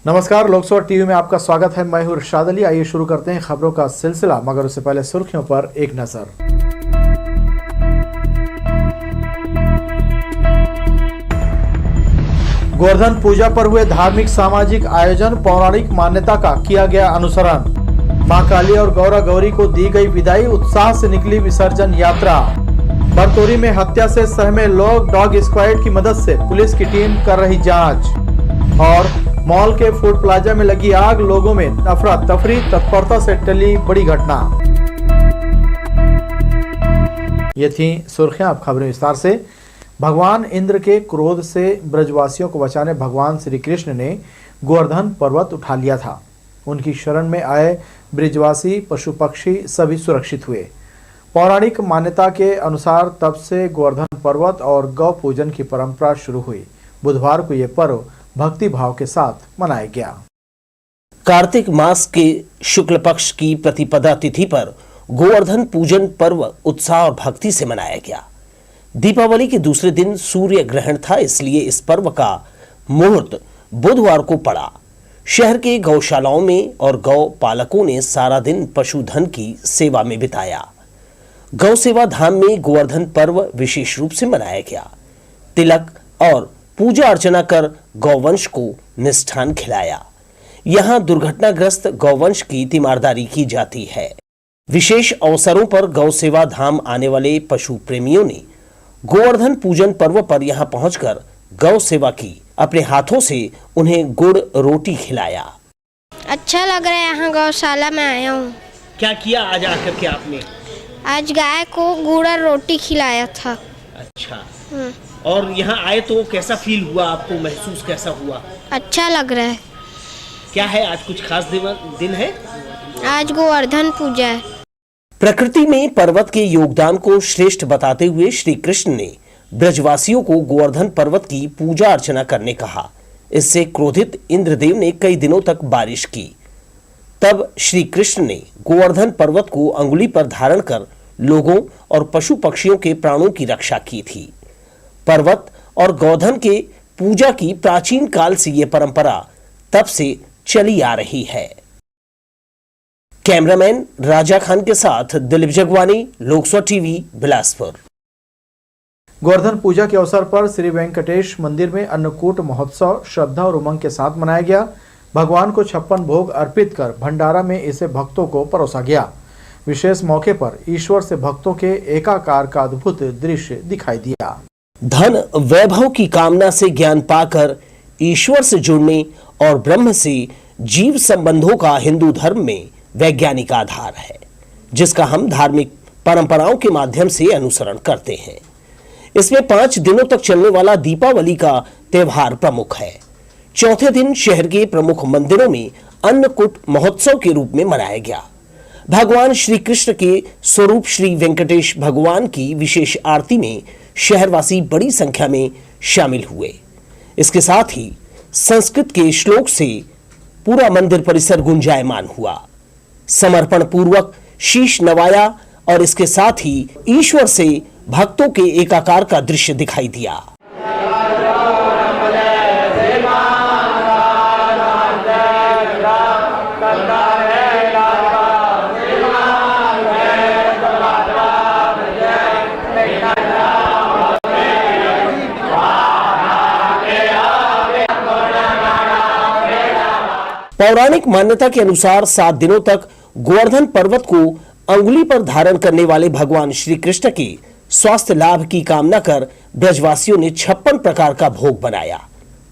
नमस्कार, लोकसभा टीवी में आपका स्वागत है। मैं हूं इरशाद अली। आइए शुरू करते हैं खबरों का सिलसिला, मगर उससे पहले सुर्खियों पर एक नजर। गोवर्धन पूजा पर हुए धार्मिक सामाजिक आयोजन, पौराणिक मान्यता का किया गया अनुसरण। मां काली और गौरा गौरी को दी गई विदाई, उत्साह से निकली विसर्जन यात्रा। बरतोरी में हत्या से सहमे लोग, डॉग स्क्वाड की मदद से पुलिस की टीम कर रही जांच। और मॉल के फूड प्लाजा में लगी आग, लोगों में अफरा तफरी, तत्परता से टली बड़ी घटना। ये थी सुर्खियां, अब खबरें विस्तार से। भगवान इंद्र के क्रोध से ब्रजवासियों को बचाने भगवान श्री कृष्ण ने गोवर्धन पर्वत उठा लिया था। उनकी शरण में आए ब्रजवासी पशु पक्षी सभी सुरक्षित हुए। पौराणिक मान्यता के अनुसार तब से गोवर्धन पर्वत और गौ पूजन की परंपरा शुरू हुई। बुधवार को यह पर्व भक्ति भाव के साथ मनाया गया। कार्तिक मास के शुक्ल पक्ष की प्रतिपदा तिथि पर गोवर्धन पूजन पर्व उत्साह और भक्ति से मनाया गया। दीपावली के दूसरे दिन सूर्य ग्रहण था, इसलिए इस पर्व का मुहूर्त बुधवार को पड़ा। शहर के गौशालाओं में और गौ पालकों ने सारा दिन पशुधन की सेवा में बिताया। गौ सेवा धाम में गोवर्धन पर्व विशेष रूप से मनाया गया। तिलक और पूजा अर्चना कर गौवंश को निष्ठान खिलाया। यहाँ दुर्घटनाग्रस्त गौवंश की तीमारदारी की जाती है। विशेष अवसरों पर गौ सेवा धाम आने वाले पशु प्रेमियों ने गोवर्धन पूजन पर्व पर यहाँ पहुंचकर गौ सेवा की। अपने हाथों से उन्हें गुड़ रोटी खिलाया। अच्छा लग रहा है, यहाँ गौशाला में आया हूँ। क्या किया आज आकर के आपने? आज गाय को गुड़ और रोटी खिलाया था। अच्छा, और यहाँ आए तो कैसा फील हुआ आपको, महसूस कैसा हुआ? अच्छा लग रहा है। क्या है आज, कुछ खास दिन है? आज गोवर्धन पूजा है। प्रकृति में पर्वत के योगदान को श्रेष्ठ बताते हुए श्री कृष्ण ने ब्रजवासियों को गोवर्धन पर्वत की पूजा अर्चना करने कहा। इससे क्रोधित इंद्रदेव ने कई दिनों तक बारिश की। तब श्री कृष्ण ने गोवर्धन पर्वत को अंगुली पर धारण कर लोगों और पशु पक्षियों के प्राणों की रक्षा की थी। पर्वत और गोवर्धन के पूजा की प्राचीन काल से यह परंपरा तब से चली आ रही है। कैमरामैन राजा खान के साथ दिलीप जगवानी, लोकसभा टीवी, बिलासपुर। गोवर्धन पूजा के अवसर पर श्री वेंकटेश मंदिर में अन्नकूट महोत्सव श्रद्धा और उमंग के साथ मनाया गया। भगवान को 56 भोग अर्पित कर भंडारा में इसे भक्तों को परोसा गया। विशेष मौके पर ईश्वर से भक्तों के एकाकार का अद्भुत दृश्य दिखाई दिया। धन वैभव की कामना से ज्ञान पाकर ईश्वर से जुड़ने और ब्रह्म से जीव संबंधों का हिंदू धर्म में वैज्ञानिक आधार है, जिसका हम धार्मिक परंपराओं के माध्यम से अनुसरण करते हैं। इसमें 5 दिनों तक चलने वाला दीपावली का त्यौहार प्रमुख है। चौथे दिन शहर के प्रमुख मंदिरों में अन्नकूट महोत्सव के रूप में मनाया गया। भगवान श्री कृष्ण के स्वरूप श्री वेंकटेश भगवान की विशेष आरती में शहरवासी बड़ी संख्या में शामिल हुए। इसके साथ ही संस्कृत के श्लोक से पूरा मंदिर परिसर गुंजायमान हुआ। समर्पण पूर्वक शीश नवाया और इसके साथ ही ईश्वर से भक्तों के एकाकार का दृश्य दिखाई दिया। पौराणिक मान्यता के अनुसार 7 दिनों तक गोवर्धन पर्वत को अंगुली पर धारण करने वाले भगवान श्री कृष्ण के स्वास्थ्य लाभ की कामना कर ब्रजवासियों ने 56 प्रकार का भोग बनाया।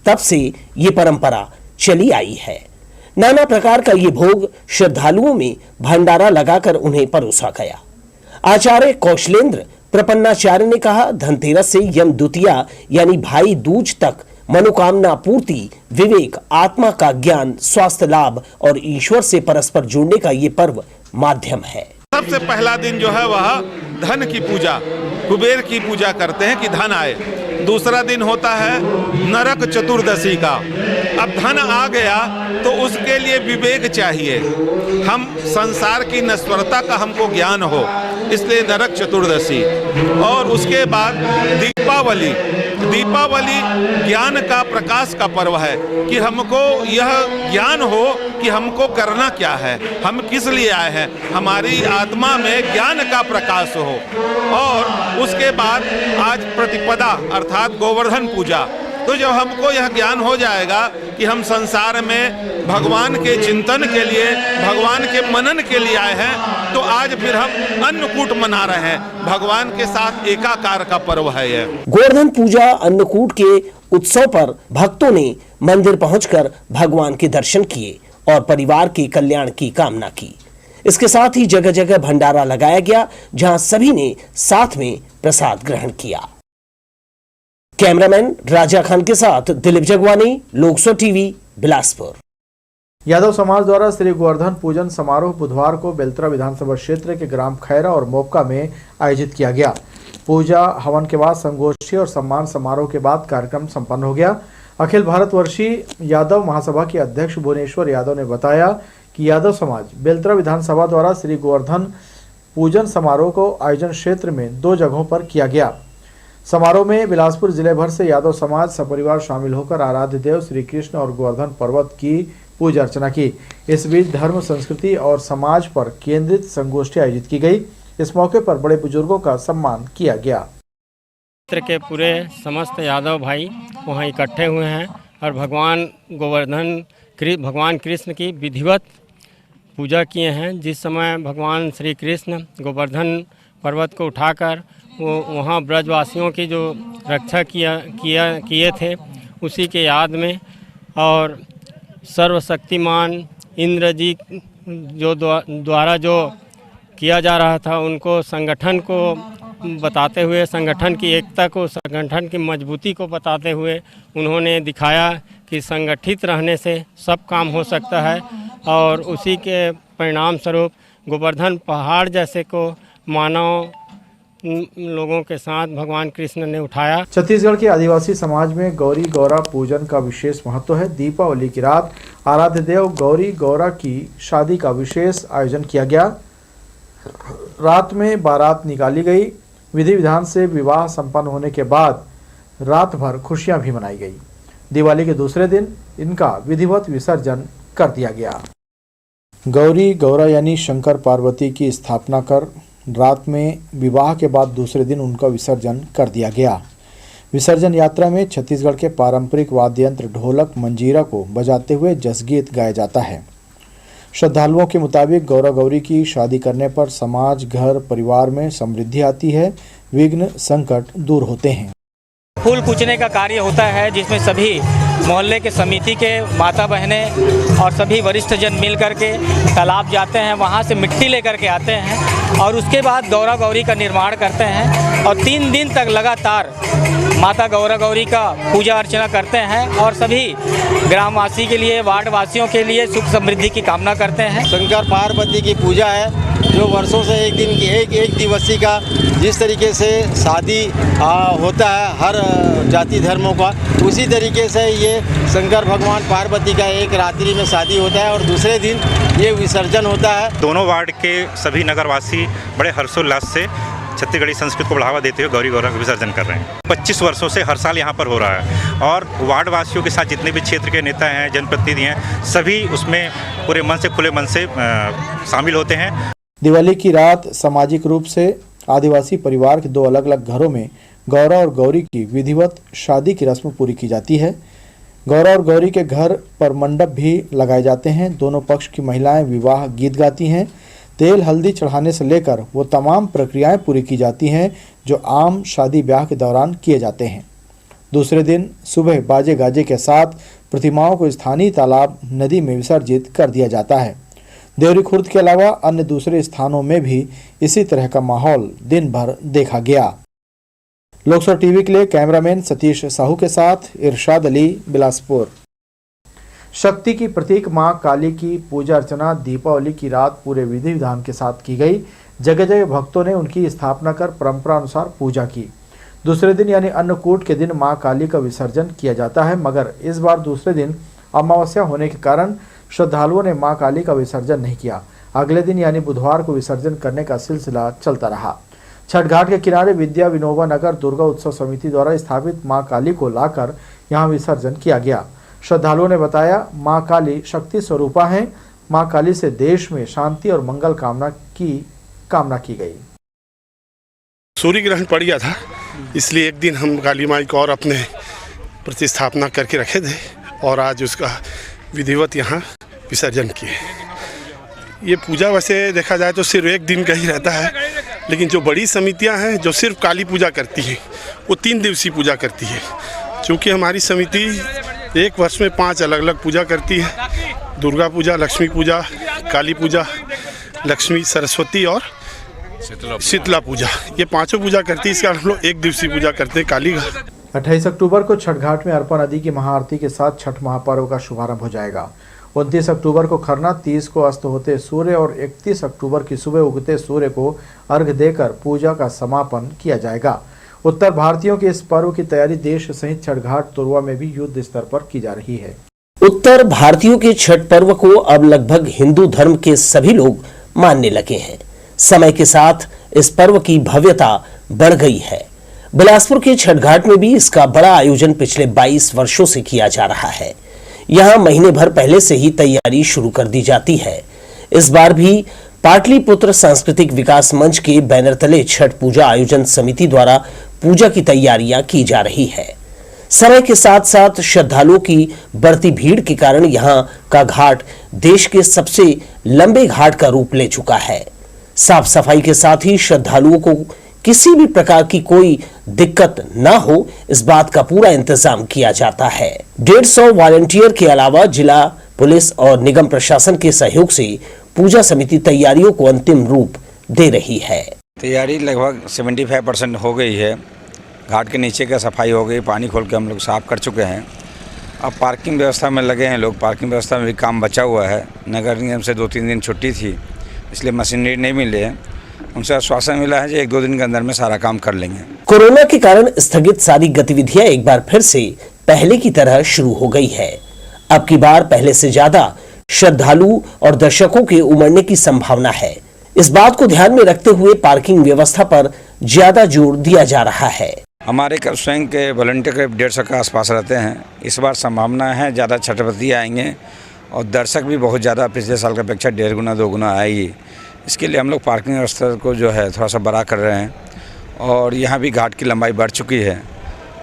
तब से ये परंपरा चली आई है। नाना प्रकार का ये भोग श्रद्धालुओं में भंडारा लगाकर उन्हें परोसा गया। आचार्य कौशलेंद्र प्रपन्नाचार्य ने कहा, धनतेरस से यम द्वितीया यानी भाई दूज तक मनोकामना पूर्ति, विवेक, आत्मा का ज्ञान, स्वास्थ्य लाभ और ईश्वर से परस्पर जुड़ने का ये पर्व माध्यम है। सबसे पहला दिन जो है वह धन की पूजा, कुबेर की पूजा करते हैं कि धन आए। दूसरा दिन होता है नरक चतुर्दशी का। अब धन आ गया तो उसके लिए विवेक चाहिए, हम संसार की नश्वरता का हमको ज्ञान हो, इसलिए नरक चतुर्दशी। और उसके बाद दीपावली दीपावली ज्ञान का प्रकाश का पर्व है कि हमको यह ज्ञान हो कि हमको करना क्या है, हम किस लिए आए हैं, हमारी आत्मा में ज्ञान का प्रकाश हो। और उसके बाद आज प्रतिपदा अर्थात गोवर्धन पूजा। तो जब हमको यह ज्ञान हो जाएगा कि हम संसार में भगवान के चिंतन के लिए, भगवान के मनन के लिए आए हैं, तो आज फिर हम अन्नकूट मना रहे हैं। भगवान के साथ एकाकार का पर्व है यह। गोवर्धन पूजा अन्नकूट के उत्सव पर भक्तों ने मंदिर पहुंचकर भगवान के दर्शन किए और परिवार के कल्याण की कामना की। इसके साथ ही जगह जगह भंडारा लगाया गया, जहां सभी ने साथ में प्रसाद ग्रहण किया। कैमरामैन राजा खान के साथ दिलीप जगवानी, लोकसो टीवी, बिलासपुर। यादव समाज द्वारा श्री गोवर्धन पूजन समारोह बुधवार को बेलतरा विधानसभा क्षेत्र के ग्राम खैरा और मोपका में आयोजित किया गया। पूजा हवन के बाद संगोष्ठी और सम्मान समारोह के बाद कार्यक्रम संपन्न हो गया। अखिल भारतवर्षीय यादव महासभा के अध्यक्ष भुवनेश्वर यादव ने बताया कि यादव समाज बेलतरा विधानसभा द्वारा श्री गोवर्धन पूजन समारोह को आयोजन क्षेत्र में 2 जगहों पर किया गया। समारोह में बिलासपुर जिले भर से यादव समाज सपरिवार शामिल होकर आराध्य देव श्री कृष्ण और गोवर्धन पर्वत की पूजा अर्चना की। इस बीच धर्म, संस्कृति और समाज पर केंद्रित संगोष्ठी आयोजित की गई। इस मौके पर बड़े बुजुर्गों का सम्मान किया गया। क्षेत्र के पूरे समस्त यादव भाई वहाँ इकट्ठे हुए हैं और भगवान कृष्ण की विधिवत पूजा किए हैं। जिस समय भगवान श्री कृष्ण गोवर्धन पर्वत को उठाकर वो वहाँ ब्रजवासियों की जो रक्षा किए थे, उसी के याद में और सर्वशक्तिमान इंद्र जी जो द्वारा जो किया जा रहा था, उनको संगठन को बताते हुए, संगठन की एकता को, संगठन की मजबूती को बताते हुए उन्होंने दिखाया कि संगठित रहने से सब काम हो सकता है। और उसी के परिणाम स्वरूप गोवर्धन पहाड़ जैसे को मानव लोगों के साथ भगवान कृष्ण ने उठाया। छत्तीसगढ़ के आदिवासी समाज में गौरी गौरा पूजन का विशेष महत्व है। दीपावली की रात आराध्य देव गौरी गौरा की शादी का विशेष आयोजन किया गया। रात में बारात निकाली गई। विधि विधान से विवाह संपन्न होने के बाद रात भर खुशियां भी मनाई गई। दिवाली के दूसरे दिन इनका विधिवत विसर्जन कर दिया गया। गौरी गौरा यानी शंकर पार्वती की स्थापना कर रात में विवाह के बाद दूसरे दिन उनका विसर्जन कर दिया गया। विसर्जन यात्रा में छत्तीसगढ़ के पारंपरिक वाद्य यंत्र ढोलक मंजीरा को बजाते हुए जसगीत गाया जाता है। श्रद्धालुओं के मुताबिक गौरा गौरी की शादी करने पर समाज, घर, परिवार में समृद्धि आती है, विघ्न संकट दूर होते हैं। फूल कूचने का कार्य होता है, जिसमें सभी मोहल्ले के समिति के माता बहनें और सभी वरिष्ठ जन मिल करके तालाब जाते हैं, वहाँ से मिट्टी लेकर के आते हैं और उसके बाद गौरा गौरी का निर्माण करते हैं और 3 दिन तक लगातार माता गौरा गौरी का पूजा अर्चना करते हैं और सभी ग्रामवासी के लिए, वार्ड वासियों के लिए सुख समृद्धि की कामना करते हैं। शंकर पार्वती की पूजा है जो वर्षों से एक दिन की एक दिवसीय का, जिस तरीके से शादी होता है हर जाति धर्मों का, उसी तरीके से ये शंकर भगवान पार्वती का एक रात्रि में शादी होता है और दूसरे दिन ये विसर्जन होता है। दोनों वार्ड के सभी नगरवासी बड़े हर्षोल्लास से छत्तीसगढ़ी संस्कृति को बढ़ावा देते हुए गौरी गौरा का विसर्जन कर रहे हैं। 25 वर्षों से हर साल यहाँ पर हो रहा है और वार्ड वासियों के साथ जितने भी क्षेत्र के नेता हैं, जनप्रतिनिधि हैं, सभी उसमें पूरे मन से, खुले मन से शामिल होते हैं। दिवाली की रात सामाजिक रूप से आदिवासी परिवार के 2 अलग अलग घरों में गौरा और गौरी की विधिवत शादी की रस्म पूरी की जाती है। गौरा और गौरी के घर पर मंडप भी लगाए जाते हैं। दोनों पक्ष की महिलाएं विवाह गीत गाती हैं। तेल हल्दी चढ़ाने से लेकर वो तमाम प्रक्रियाएं पूरी की जाती हैं जो आम शादी ब्याह के दौरान किए जाते हैं। दूसरे दिन सुबह बाजे गाजे के साथ प्रतिमाओं को स्थानीय तालाब, नदी में विसर्जित कर दिया जाता है। देवरी खुर्द के अलावा अन्य दूसरे स्थानों में भी इसी तरह का माहौल दिन भर देखा गया। लोकसो टीवी के लिए कैमरामैन सतीश साहू के साथ इरशाद अली, बिलासपुर। शक्ति की प्रतीक मां काली की पूजा अर्चना दीपावली की रात पूरे विधि विधान के साथ की गई। जगह जगह भक्तों ने उनकी स्थापना कर परंपरा अनुसार पूजा की। दूसरे दिन यानी अन्नकूट के दिन मां काली का विसर्जन किया जाता है, मगर इस बार दूसरे दिन अमावस्या होने के कारण श्रद्धालुओं ने मां काली का विसर्जन नहीं किया। अगले दिन यानी बुधवार को विसर्जन करने का सिलसिला चलता रहा। छठ घाट के किनारे विद्या विनोबा नगर दुर्गा उत्सव समिति द्वारा स्थापित मां काली को लाकर यहां विसर्जन किया गया। श्रद्धालुओं ने बताया, मां काली शक्ति स्वरूपा हैं। मां काली से देश में शांति और मंगल कामना की गई। सूर्य ग्रहण पड़ गया था, इसलिए एक दिन हम काली माई को और अपने प्रतिस्थापना करके रखे थे और आज उसका विधिवत यहाँ विसर्जन किए। ये पूजा वैसे देखा जाए तो सिर्फ एक दिन का ही रहता है, लेकिन जो बड़ी समितियां हैं जो सिर्फ काली पूजा करती हैं वो 3 दिवसीय पूजा करती है। क्योंकि हमारी समिति एक वर्ष में 5 अलग अलग पूजा करती है, दुर्गा पूजा, लक्ष्मी पूजा, काली पूजा, लक्ष्मी सरस्वती और शीतला पूजा, ये 5 पूजा करती है। इसका हम लोग 1 दिवसीय पूजा करते हैं काली घाट। 28 अक्टूबर को छठ घाट में अर्पा नदी की महाआरती के साथ छठ महापर्व का शुभारंभ हो जाएगा। 29 अक्टूबर को खरना, 30 को अस्त होते सूर्य और 31 अक्टूबर की सुबह उगते सूर्य को अर्घ देकर पूजा का समापन किया जाएगा। उत्तर भारतीयों के इस पर्व की तैयारी देश सहित छठ घाट तुरवा में भी युद्ध स्तर पर की जा रही है। उत्तर भारतीयों के छठ पर्व को अब लगभग हिंदू धर्म के सभी लोग मानने लगे हैं। समय के साथ इस पर्व की भव्यता बढ़ गई है। बिलासपुर के छठ घाट में भी इसका बड़ा आयोजन पिछले 22 वर्षों से किया जा रहा है। यहां महीने भर पहले से ही तैयारी शुरू कर दी जाती है। इस बार भी पाटलिपुत्र सांस्कृतिक विकास मंच के बैनर तले छठ पूजा आयोजन समिति द्वारा पूजा की तैयारियां की जा रही है। समय के साथ साथ श्रद्धालुओं की बढ़ती भीड़ के कारण यहां का घाट देश के सबसे लंबे घाट का रूप ले चुका है। साफ सफाई के साथ ही श्रद्धालुओं को किसी भी प्रकार की कोई दिक्कत न हो, इस बात का पूरा इंतजाम किया जाता है। 150 वॉलंटियर के अलावा जिला पुलिस और निगम प्रशासन के सहयोग से पूजा समिति तैयारियों को अंतिम रूप दे रही है। तैयारी लगभग 75% हो गई है। घाट के नीचे का सफाई हो गई, पानी खोल के हम लोग साफ कर चुके हैं। अब पार्किंग व्यवस्था में लगे हैं लोग। पार्किंग व्यवस्था में भी काम बचा हुआ है। नगर निगम से 2-3 दिन छुट्टी थी, इसलिए मशीनरी नहीं मिले हैं। उनसे आश्वासन मिला है कि 1-2 दिन के अंदर में सारा काम कर लेंगे। कोरोना के कारण स्थगित सारी गतिविधियां एक बार फिर से पहले की तरह शुरू हो गई है। अब की बार पहले से ज्यादा श्रद्धालु और दर्शकों के उमड़ने की संभावना है। इस बात को ध्यान में रखते हुए पार्किंग व्यवस्था पर ज्यादा जोर दिया जा रहा है। हमारे स्वयं के वॉलंटियर के 150 के आसपास रहते हैं। इस बार संभावना है ज़्यादा छठवती आएंगे और दर्शक भी बहुत ज़्यादा पिछले साल की अपेक्षा 1.5 गुना 2 गुना आएगी। इसके लिए हम लोग पार्किंग व्यवस्था को जो है थोड़ा सा बड़ा कर रहे हैं और यहाँ भी घाट की लंबाई बढ़ चुकी है,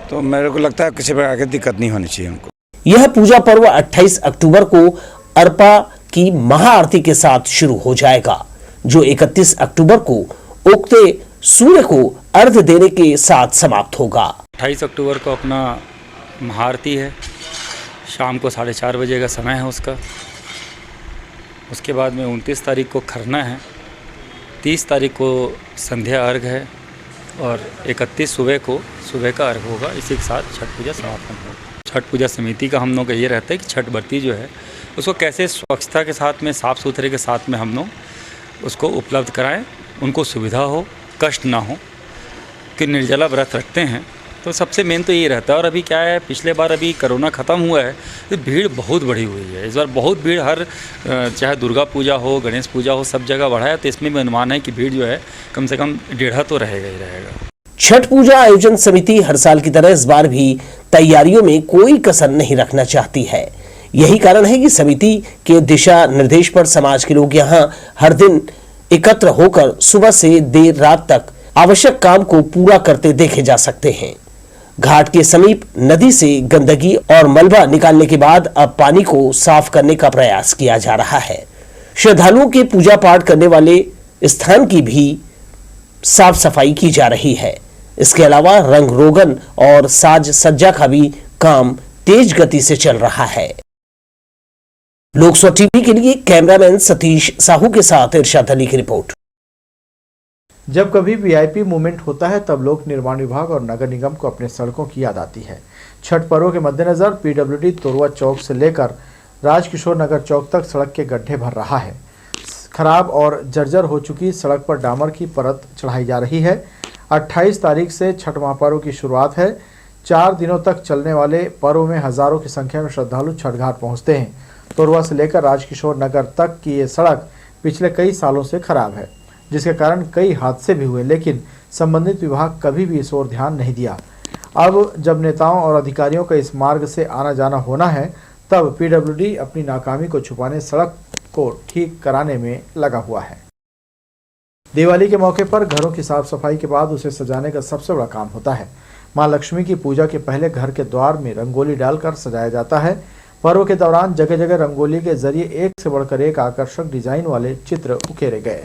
तो मेरे को लगता है किसी प्रकार की दिक्कत नहीं होनी चाहिए हमको। यह पूजा पर्व 28 अक्टूबर को अर्पा की महाआरती के साथ शुरू हो जाएगा, जो 31 अक्टूबर को उगते सूर्य को अर्घ देने के साथ समाप्त होगा। 28 अक्टूबर को अपना महाआरती है, शाम को 4:30 बजे का समय है उसका। उसके बाद में 29 तारीख को खरना है, 30 तारीख को संध्या अर्घ है और 31 सुबह का अर्घ होगा। इसी के साथ छठ पूजा समापन होगा। छठ पूजा समिति का हम लोग का ये रहता है कि छठ व्रती जो है उसको कैसे स्वच्छता के साथ में, साफ़ सुथरे के साथ में हम लोग उसको उपलब्ध कराएं, उनको सुविधा हो, कष्ट ना हो, कि निर्जला व्रत रखते हैं। तो सबसे मेन तो ये रहता है। और अभी क्या है, पिछले बार अभी कोरोना ख़त्म हुआ है तो भीड़ बहुत बढ़ी हुई है। इस बार बहुत भीड़, हर चाहे दुर्गा पूजा हो, गणेश पूजा हो, सब जगह बढ़ा है। तो इसमें भी अनुमान है कि भीड़ जो है कम से कम 1.5 तो रहेगा ही रहेगा। छठ पूजा आयोजन समिति हर साल की तरह इस बार भी तैयारियों में कोई कसर नहीं रखना चाहती है। यही कारण है कि समिति के दिशा निर्देश पर समाज के लोग यहाँ हर दिन एकत्र होकर सुबह से देर रात तक आवश्यक काम को पूरा करते देखे जा सकते हैं। घाट के समीप नदी से गंदगी और मलबा निकालने के बाद अब पानी को साफ करने का प्रयास किया जा रहा है। श्रद्धालुओं के पूजा पाठ करने वाले स्थान की भी साफ सफाई की जा रही है। इसके अलावा रंग रोगन और साज सज्जा का भी काम तेज गति से चल रहा है। लोकसभा टीवी के लिए कैमरामैन सतीश साहू के साथ इरशाद अली की रिपोर्ट। जब कभी वीआईपी मूवमेंट होता है तब लोक निर्माण विभाग और नगर निगम को अपने सड़कों की याद आती है। छठ पर्व के मद्देनजर पीडब्ल्यूडी तोरवा चौक से लेकर राजकिशोर नगर चौक तक सड़क के गड्ढे भर रहा है। खराब और जर्जर हो चुकी सड़क पर डामर की परत चढ़ाई जा रही है। 28 तारीख से छठ महापर्व की शुरुआत है। 4 दिनों तक चलने वाले पर्व में हजारों की संख्या में श्रद्धालु छठ घाट पहुँचते हैं। तोरवा से लेकर राजकिशोर नगर तक की ये सड़क पिछले कई सालों से खराब है, जिसके कारण कई हादसे भी हुए, लेकिन संबंधित विभाग कभी भी इस ओर ध्यान नहीं दिया। अब जब नेताओं और अधिकारियों का इस मार्ग से आना जाना होना है, तब पीडब्ल्यूडी अपनी नाकामी को छुपाने सड़क को ठीक कराने में लगा हुआ है। दिवाली के मौके पर घरों की साफ सफाई के बाद उसे सजाने का सबसे बड़ा काम होता है। मां लक्ष्मी की पूजा के पहले घर के द्वार में रंगोली डालकर सजाया जाता है। पर्व के दौरान जगह जगह रंगोली के जरिए एक से बढ़कर एक आकर्षक डिजाइन वाले चित्र उकेरे गए।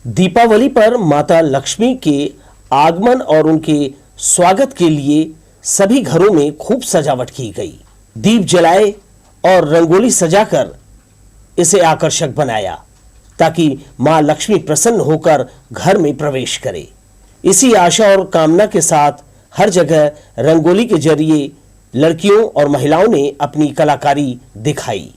दीपावली पर माता लक्ष्मी के आगमन और उनके स्वागत के लिए सभी घरों में खूब सजावट की गई। दीप जलाए और रंगोली सजाकर इसे आकर्षक बनाया ताकि मां लक्ष्मी प्रसन्न होकर घर में प्रवेश करे। इसी आशा और कामना के साथ हर जगह रंगोली के जरिए लड़कियों और महिलाओं ने अपनी कलाकारी दिखाई।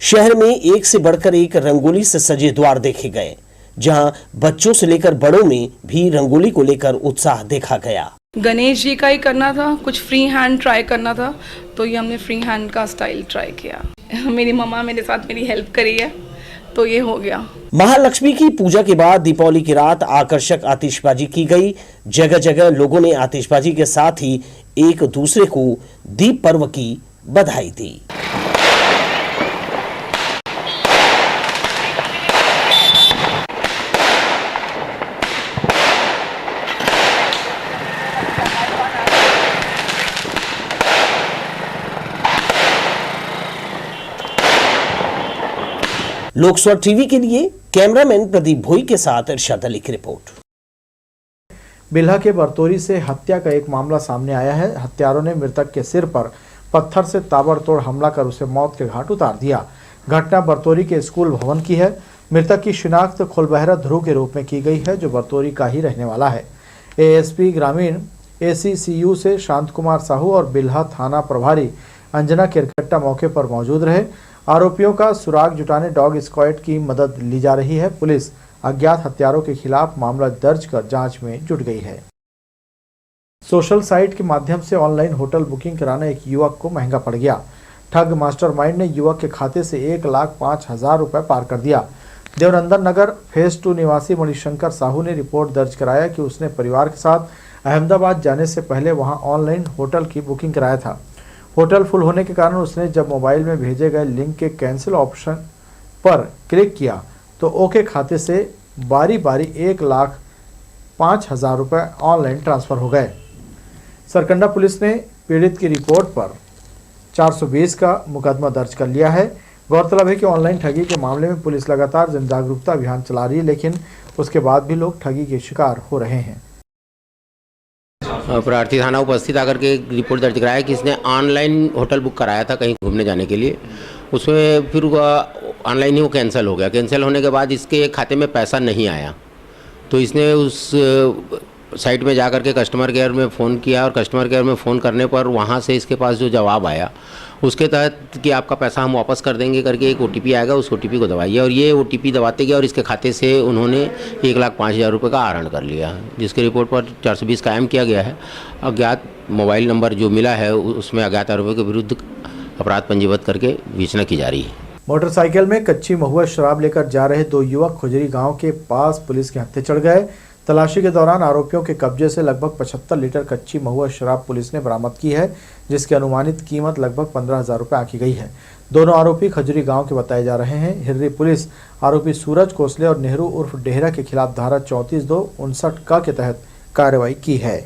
शहर में एक से बढ़कर एक रंगोली से सजे द्वार देखे गए, जहां बच्चों से लेकर बड़ों में भी रंगोली को लेकर उत्साह देखा गया। गणेश जी का ही करना था, कुछ फ्री हैंड ट्राई करना था, तो ये हमने फ्री हैंड का स्टाइल ट्राई किया। मेरी मम्मा मेरे साथ मेरी हेल्प करी है, तो ये हो गया। महालक्ष्मी की पूजा के बाद दीपावली की रात आकर्षक आतिशबाजी की गई। जगह जगह लोगों ने आतिशबाजी के साथ ही एक दूसरे को दीप पर्व की बधाई दी। लोकस्वर टीवी के लिए कैमरामैन प्रदीप भोई के साथ इरशाद अली की रिपोर्ट। बिल्हा के बरतोरी से हत्या का एक मामला सामने आया है। हत्यारों ने मृतक के सिर पर पत्थर से ताबड़तोड़ हमला कर उसे मौत के घाट उतार दिया। घटना बरतोरी के स्कूल भवन की है। मृतक की शिनाख्त खुलबहरा ध्रुव के रूप में की गई है, जो बरतोरी का ही रहने वाला है। एएसपी ग्रामीण ACCU से शांत कुमार साहू और बिल्हा थाना प्रभारी अंजना केरकट्टा मौके पर मौजूद रहे। आरोपियों का सुराग जुटाने डॉग स्क्वाड की मदद ली जा रही है। पुलिस अज्ञात हत्यारों के खिलाफ मामला दर्ज कर जांच में जुट गई है। सोशल साइट के माध्यम से ऑनलाइन होटल बुकिंग कराना एक युवक को महंगा पड़ गया। ठग मास्टरमाइंड ने युवक के खाते से 1,05,000 रुपए पार कर दिया। देवनंदन नगर फेज 2 निवासी मणिशंकर साहू ने रिपोर्ट दर्ज कराया कि उसने परिवार के साथ अहमदाबाद जाने से पहले वहां ऑनलाइन होटल की बुकिंग कराया था। होटल फुल होने के कारण उसने जब मोबाइल में भेजे गए लिंक के कैंसिल ऑप्शन पर क्लिक किया तो ओके खाते से बारी बारी 1,05,000 रुपए ऑनलाइन ट्रांसफर हो गए। सरकंडा पुलिस ने पीड़ित की रिपोर्ट पर 420 का मुकदमा दर्ज कर लिया है। गौरतलब है कि ऑनलाइन ठगी के मामले में पुलिस लगातार जन जागरूकता अभियान चला रही है, लेकिन उसके बाद भी लोग ठगी के शिकार हो रहे हैं। प्रार्थी थाना उपस्थित आकर के रिपोर्ट दर्ज कराया कि इसने ऑनलाइन होटल बुक कराया था कहीं घूमने जाने के लिए। उसमें फिर ऑनलाइन ही वो कैंसिल हो गया। कैंसिल होने के बाद इसके खाते में पैसा नहीं आया, तो इसने उस साइट में जा कर के कस्टमर केयर में फ़ोन किया और कस्टमर केयर में फ़ोन करने पर वहाँ से इसके पास जो जवाब आया उसके तहत कि आपका पैसा हम वापस कर देंगे करके एक OTP आएगा, उस OTP को दबाइए और ये OTP दबाते गया और इसके खाते से उन्होंने 1,05,000 रुपये का आहरण कर लिया, जिसके रिपोर्ट पर 420 कायम किया गया है। अज्ञात मोबाइल नंबर जो मिला है उसमें अज्ञात आरोपियों के विरुद्ध अपराध पंजीबद्ध करके विवेचना की जा रही है। मोटरसाइकिल में कच्ची महुआ शराब लेकर जा रहे 2 युवक खुजरी गांव के पास पुलिस के हत्थे चढ़ गए। तलाशी के दौरान आरोपियों के कब्जे से लगभग 75 लीटर कच्ची महुआ शराब पुलिस ने बरामद की है, जिसकी अनुमानित कीमत लगभग 15,000 रुपये आंकी गई है। दोनों आरोपी खजुरी गांव के बताए जा रहे हैं। हिर्री पुलिस आरोपी सूरज कोसले और नेहरू उर्फ डेहरा के खिलाफ धारा 34(2)59 क के तहत कार्रवाई की है।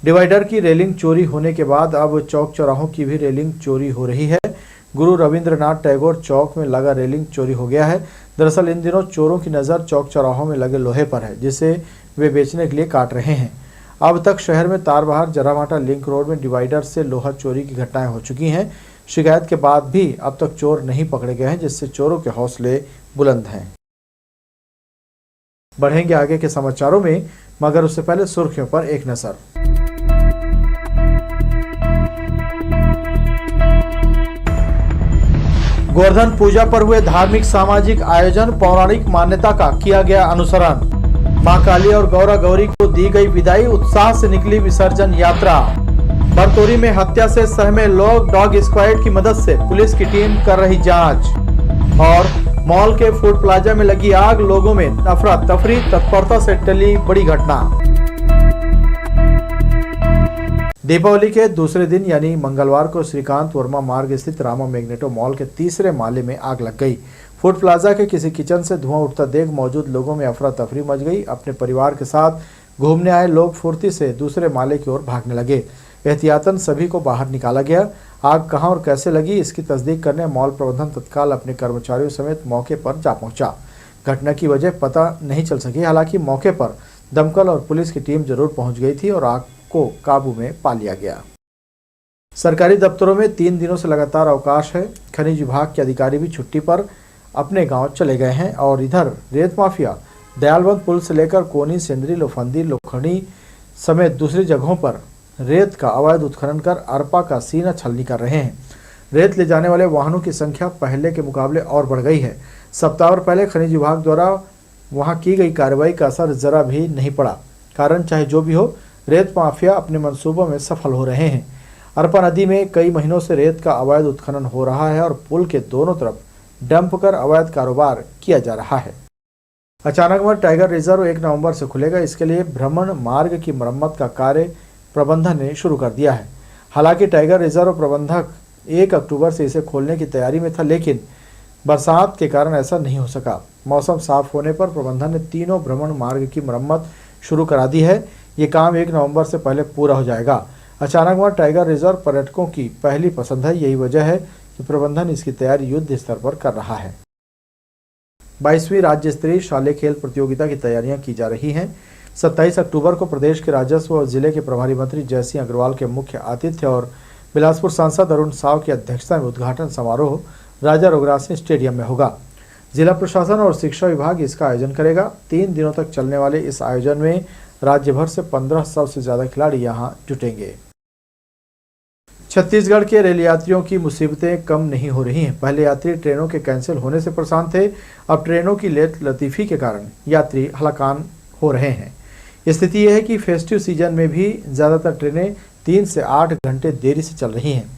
डिवाइडर की रेलिंग चोरी होने के बाद अब चौक चौराहों की भी रेलिंग चोरी हो रही है। गुरु रविंद्रनाथ टैगोर चौक में लगा रेलिंग चोरी हो गया है। दरअसल इन दिनों चोरों की नज़र चौक चौराहों में लगे लोहे पर है, जिसे वे बेचने के लिए काट रहे हैं। अब तक शहर में तारबहार जरामाटा लिंक रोड में डिवाइडर से लोहा चोरी की घटनाएं हो चुकी हैं। शिकायत के बाद भी अब तक चोर नहीं पकड़े गए हैं, जिससे चोरों के हौसले बुलंद हैं। बढ़ेंगे आगे के समाचारों में, मगर उससे पहले सुर्खियों पर एक नजर। गोवर्धन पूजा पर हुए धार्मिक सामाजिक आयोजन, पौराणिक मान्यता का किया गया अनुसरण। मां काली और गौरा गौरी को दी गई विदाई, उत्साह से निकली विसर्जन यात्रा। बरतोरी में हत्या से सहमे लोग, डॉग स्क्वाड की मदद से पुलिस की टीम कर रही जांच। और मॉल के फूड प्लाजा में लगी आग, लोगों में अफरा तफरी, तत्परता से टली बड़ी घटना। दीपावली के दूसरे दिन यानी मंगलवार को श्रीकांत वर्मा मार्ग स्थित रामा मैग्नेटो मॉल के तीसरे माले में आग लग गई। फूड प्लाजा के किसी किचन से धुआं उठता देख मौजूद लोगों में अफरा तफरी मच गई। अपने परिवार के साथ घूमने आए लोग फुर्ती से दूसरे माले की ओर भागने लगे। एहतियातन सभी को बाहर निकाला गया। आग कहां और कैसे लगी इसकी तस्दीक करने मॉल प्रबंधन तत्काल अपने कर्मचारियों समेत मौके पर जा पहुंचा। घटना की वजह पता नहीं चल सकी। हालांकि मौके पर दमकल और पुलिस की टीम जरूर पहुंच गई थी और आग को काबू में पा लिया गया। सरकारी दफ्तरों में 3 दिनों से लगातार अवकाश है। खनिज विभाग के अधिकारी भी छुट्टी पर अपने गांव चले गए हैं और इधर रेत माफिया दयालबंद पुल से लेकर कोनी, सेंदरी, लोफंदी, लोखंडी समेत दूसरी जगहों पर रेत का अवैध उत्खनन कर अरपा का सीना छलनी कर रहे हैं। रेत ले जाने वाले वाहनों की संख्या पहले के मुकाबले और बढ़ गई है। सप्ताह पहले खनिज विभाग द्वारा वहां की गई कार्रवाई का असर जरा भी नहीं पड़ा। कारण चाहे जो भी हो, रेत माफिया अपने मंसूबों में सफल हो रहे हैं। अरपा नदी में कई महीनों से रेत का अवैध उत्खनन हो रहा है और पुल के दोनों तरफ डंप कर अवैध कारोबार किया जा रहा है। अचानकमर टाइगर रिजर्व 1 नवंबर से खुलेगा। इसके लिए भ्रमण मार्ग की मरम्मत का कार्य प्रबंधन ने शुरू कर दिया है। हालांकि टाइगर रिजर्व प्रबंधक 1 अक्टूबर से इसे खोलने की तैयारी में था, लेकिन बरसात के कारण ऐसा नहीं हो सका। मौसम साफ होने पर प्रबंधन ने तीनों भ्रमण मार्ग की मरम्मत शुरू करा दी है। ये काम 1 नवंबर से पहले पूरा हो जाएगा। अचानकमर टाइगर रिजर्व पर्यटकों की पहली पसंद है। यही वजह है कि प्रबंधन इसकी तैयारी युद्ध स्तर पर कर रहा है। 22वीं राज्य स्तरीय शालेय खेल प्रतियोगिता की तैयारियां की जा रही हैं। 27 अक्टूबर को प्रदेश के राजस्व और जिले के प्रभारी मंत्री जयसिंह अग्रवाल के मुख्य आतिथ्य और बिलासपुर सांसद अरुण साव की अध्यक्षता में उद्घाटन समारोह राजा रोगरासिंह स्टेडियम में होगा। जिला प्रशासन और शिक्षा विभाग इसका आयोजन करेगा। 3 दिनों तक चलने वाले इस आयोजन में राज्य भर से 1500 से ज्यादा खिलाड़ी यहां जुटेंगे। छत्तीसगढ़ के रेल यात्रियों की मुसीबतें कम नहीं हो रही हैं। पहले यात्री ट्रेनों के कैंसिल होने से परेशान थे, अब ट्रेनों की लेट लतीफ़ी के कारण यात्री हलाकान हो रहे हैं। स्थिति यह है कि फेस्टिव सीजन में भी ज़्यादातर ट्रेनें 3 से 8 घंटे देरी से चल रही हैं।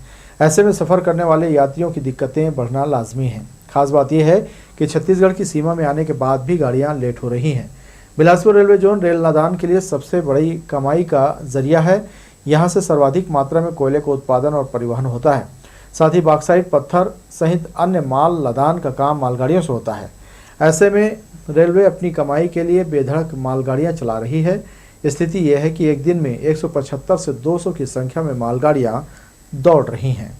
ऐसे में सफ़र करने वाले यात्रियों की दिक्कतें बढ़ना लाजमी है। खास बात यह है कि छत्तीसगढ़ की सीमा में आने के बाद भी गाड़ियाँ लेट हो रही हैं। बिलासपुर रेलवे जोन रेल नादान के लिए सबसे बड़ी कमाई का जरिया है। यहाँ से सर्वाधिक मात्रा में कोयले का उत्पादन और परिवहन होता है। साथ ही बॉक्साइट, पत्थर सहित अन्य माल लदान का काम मालगाड़ियों से होता है। ऐसे में रेलवे अपनी कमाई के लिए बेधड़क मालगाड़ियाँ चला रही है। स्थिति यह है कि एक दिन में 175 से 200 की संख्या में मालगाड़ियाँ दौड़ रही हैं।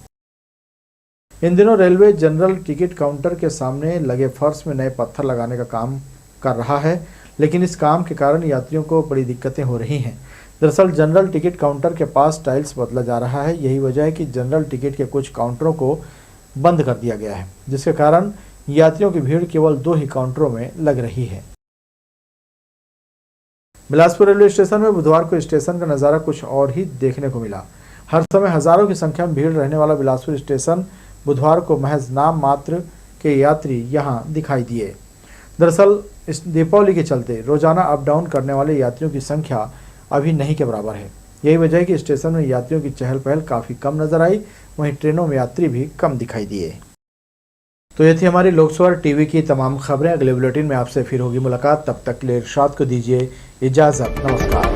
इन दिनों रेलवे जनरल टिकट काउंटर के सामने लगे फर्श में नए पत्थर लगाने का काम कर रहा है, लेकिन इस काम के कारण यात्रियों को बड़ी दिक्कतें हो रही हैं। दरअसल जनरल टिकट काउंटर के पास टाइल्स बदला जा रहा है। यही वजह है कि जनरल टिकट के कुछ काउंटरों को बंद कर दिया गया है, जिसके कारण यात्रियों की भीड़ केवल 2 ही काउंटरों में लग रही है। बिलासपुर रेलवे स्टेशन में बुधवार को स्टेशन का नज़ारा कुछ और ही देखने को मिला। हर समय हजारों की संख्या में भीड़ रहने वाला बिलासपुर स्टेशन बुधवार को महज नाम मात्र के यात्री यहाँ दिखाई दिए। दरअसल इस दीपावली के चलते रोजाना अप डाउन करने वाले यात्रियों की संख्या अभी नहीं के बराबर है। यही वजह है कि स्टेशन में यात्रियों की चहल पहल काफ़ी कम नजर आई। वहीं ट्रेनों में यात्री भी कम दिखाई दिए। तो ये थी हमारी लोकसभा टीवी की तमाम खबरें। अगले बुलेटिन में आपसे फिर होगी मुलाकात। तब तक के लिए इरशाद को दीजिए इजाज़त। नमस्कार।